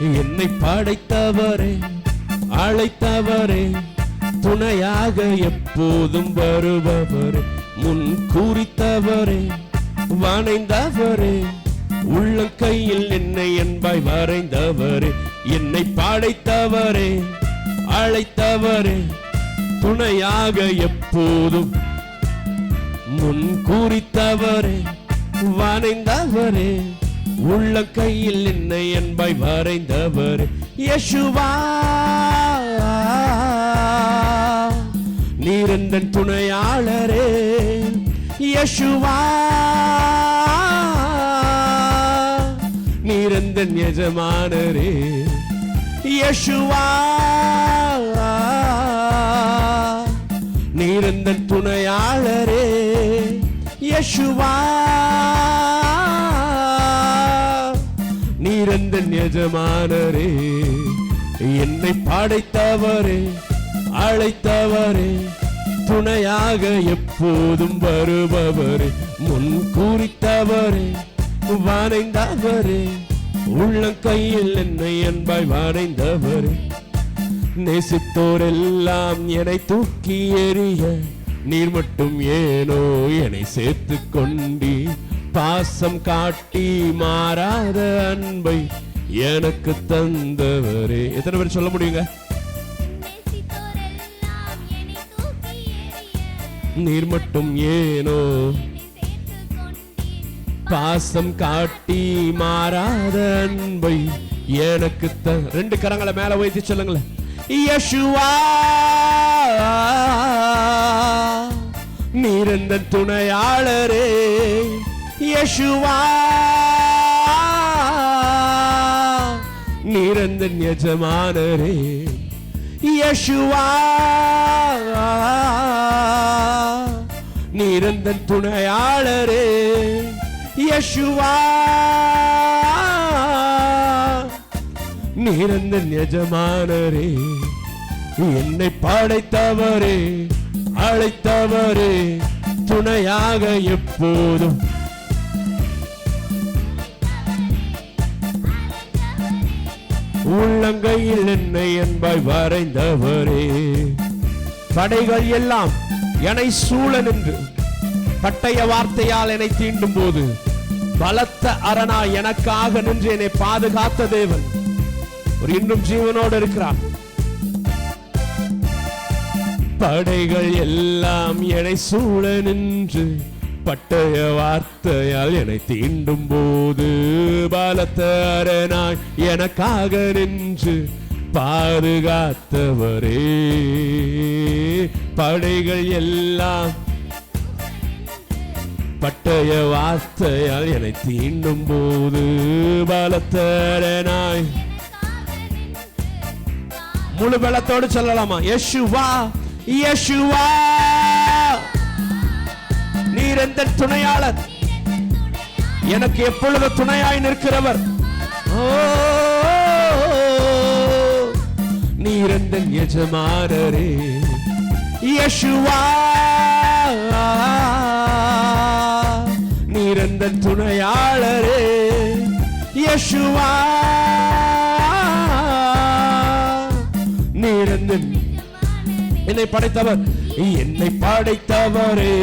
என்னை படைத்தவரே, அழைத்தவரே, துணையாக எப்போதும் வருபவரே, முன் குறித்தவரே, வணைந்தவரே, உள்ளங்கையில் என்னை என்பாய் வரைந்தவரே, என்னை படைத்தவரே, அழைத்தவரே, துணையாக எப்போதும் முன் குறித்தவரே, வணைந்தவரே, உள்ளங்கையில் என்னை என்பாய் வரைந்தவரே, யேசுவா நீர் எந்தன் துணையாளரே, யேசுவா நீர் எந்தன் எஜமானரே, யேசுவா நீர் எந்தன் துணையாளரே, யேசுவா நீர் எந்தன் எஜமானரே, என்னை படைத்தவரே, அழைத்தவரே, துணையாக எப்போதும் வருபவரே, முன் குறித்தவரே, வரைந்தவரே, உள்ளங்கையில் என்னை என்பாய் வரைந்தவரே, நேசித்தோரெல்லாம் என்னை தூக்கி எறிய நீர் மட்டும் ஏனோ என்னை சேர்த்து கொண்டி, பாசம் காட்டி மாறாத அன்பை எனக்கு தந்தவரே. எத்தனை பேர் சொல்ல முடியுங்க? நீர் மட்டும் ஏனோ பாசம் காட்டி மாறாத அன்பை எனக்கு ரெண்டு கரங்களை மேல வைத்து சொல்லுங்களேன், யேசுவா நீர் எந்தன் துணையாளரே, யேசுவா நீர் எந்தன் எஜமானரே, யேசுவா நீர் எந்தன் துணையாளரே, யேசுவா நீர் எந்தன் எஜமானரே, என்னை படைத்தவரே, அழைத்தவரே, துணையாக எப்போதும் உள்ளங்கையில் என்னை என்பாய் வரைந்தவரே, படைகள் எல்லாம் என்னை சூழ நின்று பட்டய வார்த்தையால் என்னை தீண்டும் போது பலத்த அரணா எனக்காக நின்று என்னை பாதுகாத்த தேவன் ஒரு இன்னும் ஜீவனோடு இருக்கிறார். படைகள் எல்லாம் என்னை சூழ நின்று பட்டய வார்த்தையால் என்னை தீண்டும் போது பலத்த அரணாய் எனக்காக நின்று பாதுகாத்தவரே, படைகள் எல்லாம் பட்டய வார்த்தையால் என்னை தீண்டும் போது பலத்த அரணாய். முழு பலத்தோடு சொல்லலாமா? யேசுவா யேசுவா நீர் எந்தன் துணையாளர், எனக்கு எப்பொழுது துணையாய் நிற்கிறவர், நீர் எந்தன் எஜமானரே, யேசுவா நீர் எந்தன் துணையாளரே, யேசுவா நீர் எந்தன் என்னை படைத்தவர், என்னை படைத்தவரே,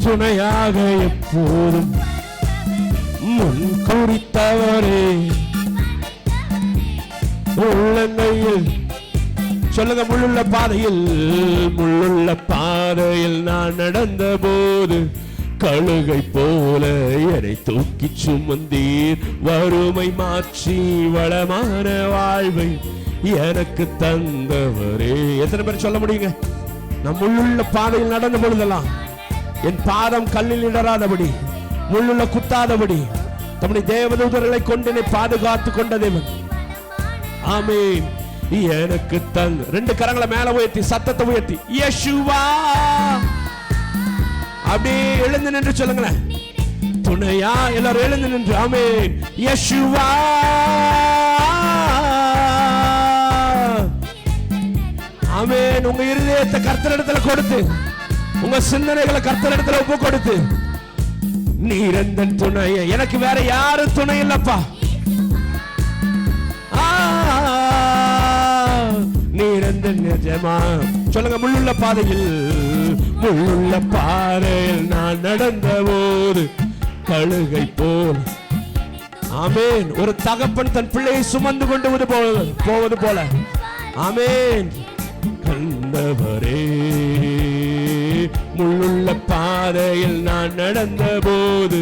துணையாக எப்போதும் முன் குறித்தவரே, உள்ளங்கையில் சொல்லுங்க, முள்ளுள்ள பாதையில், முள்ளுள்ள பாதையில் நான் நடந்த போது கழுகை போல என்னை தூக்கி சுமந்தீர், வறுமை மாற்றி வளமான வாழ்வை எனக்கு தந்தவரே. எத்தனை பேர் சொல்ல முடியுங்க? நான் முள்ளுள்ள பாதையில் நடந்த பொழுதெல்லாம் என் பாதம் கல்லில் இடராதபடி, முள்ளுள்ள குத்தாதபடி தம்முடைய தேவதூதர்களை கொண்டு என்னை பாதுகாத்து கொண்ட தேவன். ஆமென். எனக்கு தந்த ரெண்டு கரங்களை மேல உயர்த்தி சத்தத்தை உயர்த்தி யேசுவா அப்படியே எழுந்து நின்று சொல்லுங்களேன், துணையா எல்லாரும் எழுந்து நின்று. ஆமென். யேசுவா ஆமென். உங்க இருதயத்தை கர்த்தரிடத்துல கொடுத்து, உங்க சிந்தனைகளை கர்த்தரிடத்துல ஒப்பு கொடுத்து, நீர் எந்தன் துணை, எனக்கு வேற யாரும் துணை இல்லப்பா, நீரந்தன் எஜமா. சொல்லுங்க, முள்ளுள்ள பாதையில், முள்ளுள்ள பாதையில் நான் நடந்த போது கழுகை போல். ஆமென். ஒரு தகப்பன் தன் பிள்ளையை சுமந்து கொண்டு போவது போல. ஆமென். கண்டவரே, முள்ளுள்ள பாதையில் நான் நடந்த போது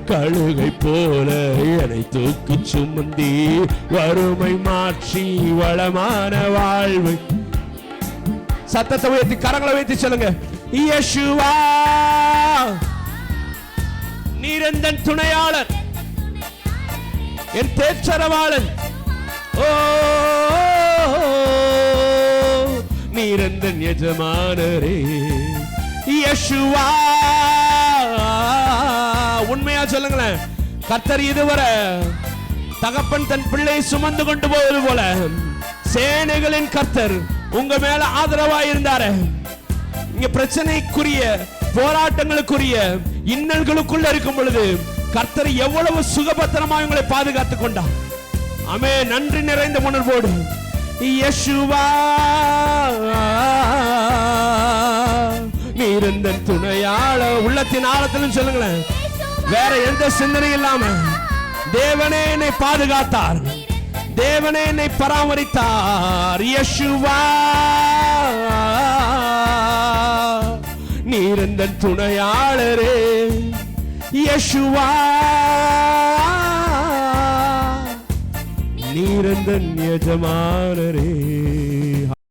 கழுகை போல என்னை தூக்கி சுமந்தி வறுமை மாற்றி வளமான வாழ்வு. சத்தத்தை உயர்த்தி கரங்களை உயர்த்தி சொல்லுங்க, இயேசுவா நீரந்தன் துணையாளர், என் தேற்றரவாளன். ஓ நீரந்தன் எஜமானரே இயேசுவா. உண்மையா சொல்லுங்களேன், கர்த்தர் இதுவரை தகப்பன் தன் பிள்ளை சுமந்து கொண்டு போவது போல சேனைகளின் கர்த்தர் உங்க மேல ஆதரவாய் இருந்தாரு. இங்க பிரச்சனைக்குரிய போராட்டங்களுக்குரிய இன்னல்களுக்குள்ள இருக்கும் பொழுது கர்த்தர் எவ்வளவு சுகபத்திரமா உங்களை பாதுகாத்துக் கொண்டார். ஆமே. நன்றி நிறைந்த உணர்வோடு இயேசுவா நீரந்தன் துணையாள. உள்ளத்தின் ஆழத்திலும் சொல்லுங்களேன், வேற எந்த சிந்தனை இல்லாம தேவனே என்னை பாதுகாத்தார், தேவனே என்னை பராமரித்தார். இயேசுவா நீரந்தன் துணையாளரே இயேசுவா நீரந்தன் எஜமானரே.